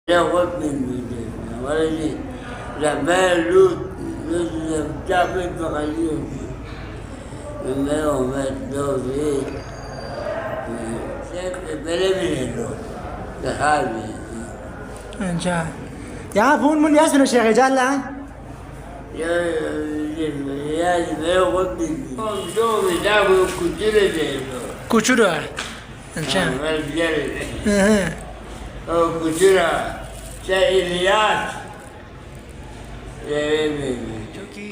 لا من ولدي لما لوط بتاع بيت بغليهم لما يوم مات لوط شايف بلا من اللوط لحالي. अच्छा यहाँ फोन मुन यास न शेख जाला يا ما يوم من دوم دابو كتير ده कुचुरा अच्छा ما الجري أو كتير سائليات जो कि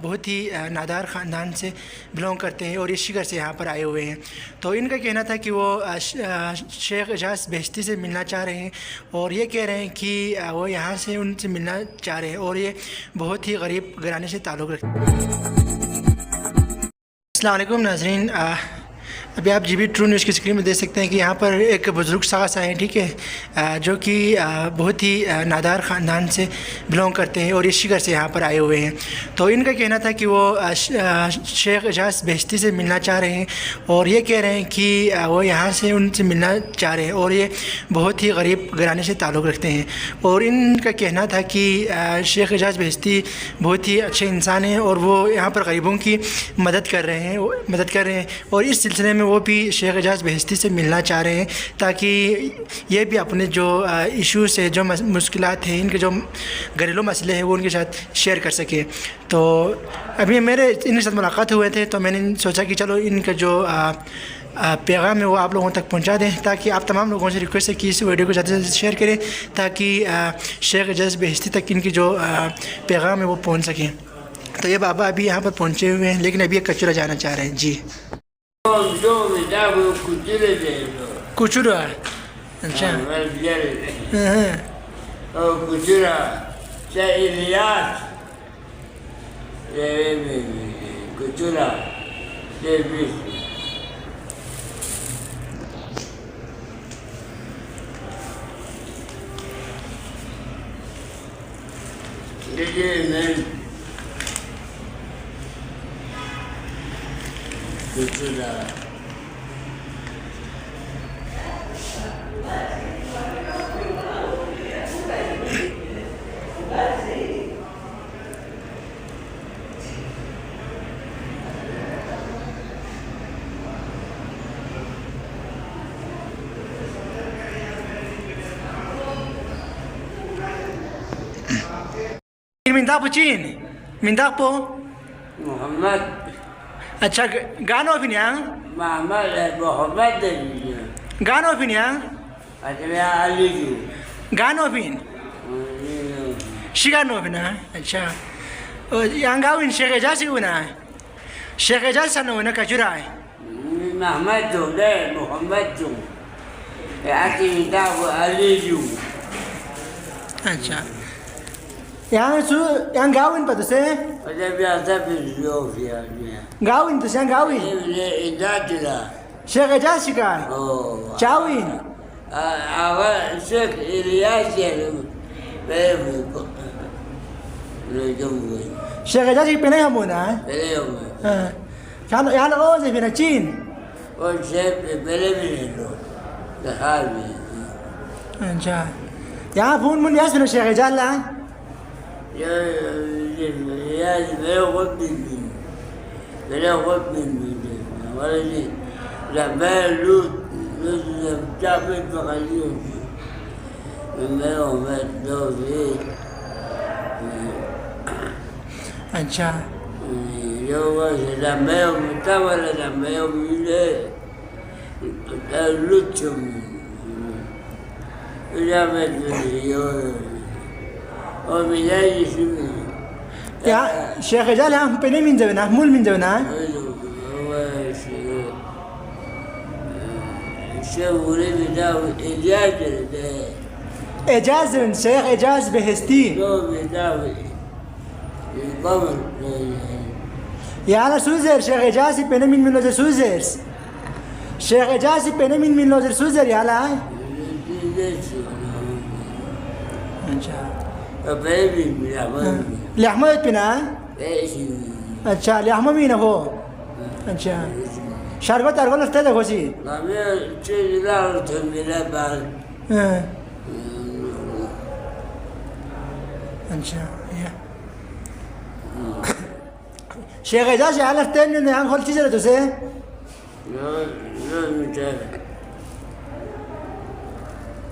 बहुत ही नादार ख़ानदान से बिलोंग करते हैं और इस शिगर से यहाँ पर आए हुए हैं। तो इनका कहना था कि वो शेख एजाज़ बेहस्ती से मिलना चाह रहे हैं और ये कह रहे हैं कि वो यहाँ से उनसे मिलना चाह रहे हैं और ये बहुत ही गरीब घराने से ताल्लुक़ रखते हैं। अस्सलाम वालेकुम नाज़रीन, अभी आप GB ट्रू न्यूज़ की स्क्रीन में देख सकते हैं कि यहाँ पर एक बुज़ुर्ग शख़्स आए हैं, ठीक है, जो कि बहुत ही नादार ख़ानदान से बिलोंग करते हैं और इस शिगर से यहाँ पर आए हुए हैं। तो इनका कहना था कि वो शेख एजाज़ बेहस्ती से मिलना चाह रहे हैं और ये कह रहे हैं कि वो यहाँ से उनसे मिलना चाह रहे हैं और ये बहुत ही गरीब घराने से ताल्लुक़ रखते हैं। और इनका कहना था कि शेख एजाज़ बेहस्ती बहुत ही अच्छे इंसान हैं और वो यहाँ पर गरीबों की मदद कर रहे हैं और इस सिलसिले में वो भी शेख एजाज़ बेहस्ती से मिलना चाह रहे हैं ताकि ये भी अपने जो इश्यूज़ है, जो मुश्किलात हैं, इनके जो घरेलू मसले हैं वो उनके साथ शेयर कर सके। तो अभी मेरे इनके साथ मुलाकात हुए थे तो मैंने सोचा कि चलो इनका जो पैगाम है वो आप लोगों तक पहुंचा दें ताकि आप तमाम लोगों से रिक्वेस्ट है कि इस वीडियो को ज़्यादा से ज़्यादा शेयर करें ताकि शेख एजाज़ बेहस्ती तक इनकी जो पैगाम है वो पहुँच सकें। तो ये बाबा अभी यहाँ पर पहुँचे हुए हैं लेकिन अभी ये कचरा जाना चाह रहे हैं। जी دوم دابو كتير ده कुचुरा अच्छा ما الجري أو كتير سائليات كتير سائليات كتير من ذا بوچين من ذا بو محمد अच्छा गानो फिनिया محمد गानो फिनिया أتبع علي गानो फिन शिगानो फिना अच्छा yang gawin Sheikh Ejaaz una Sheikh Ejaaz sana una kajurai محمد لا محمد أتي داو علي अच्छा yang gawin pa to se أتبع تبع يعني gawin to yang gawin إداتنا Sheikh Ejaaz shikan chawin أول شيخ إلياس يعني Sheikh Ejaaz ki penay hamuna kano yana o se fina chin والشيخ بلبنه لحالي अच्छा यहाँ phone मुन यास न शेख जाला يا ما يوم من ولدي لما لوط بتاع بيت بغليهم لما يوم مات لوط अच्छा يوم لما يوم تولى لما يوم لوط إذا مات وبداية شنو؟ या शेख एजाज यहाँ पेने मिन जावे ना मूल मिन जावे ना هو شغله بداو إجازة ده एजाज शेख एजाज बेहस्ती شو بداو القمر याला सुझर शेख एजाज पेने मिन लोजर सुझर शेख एजाज पेने मिन लोजर सुझर याला अच्छा فبيبي لحمة بنا ايش अच्छा لحمة مين هو अच्छा شربت أرغل استهدى خوشي ما تشيل لا تملا بعد अच्छा या शेख एजाज على الثاني انه عن خلتي زرتو سي لا مثال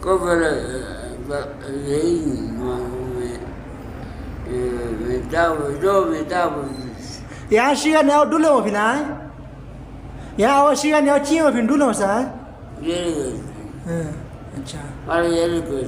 قبل العين متابع यहाँ शिगा ने और डुले हो फिर ना यहाँ और शिगा ने और ची हो फिर डुले हो सा ये अच्छा और ये कुछ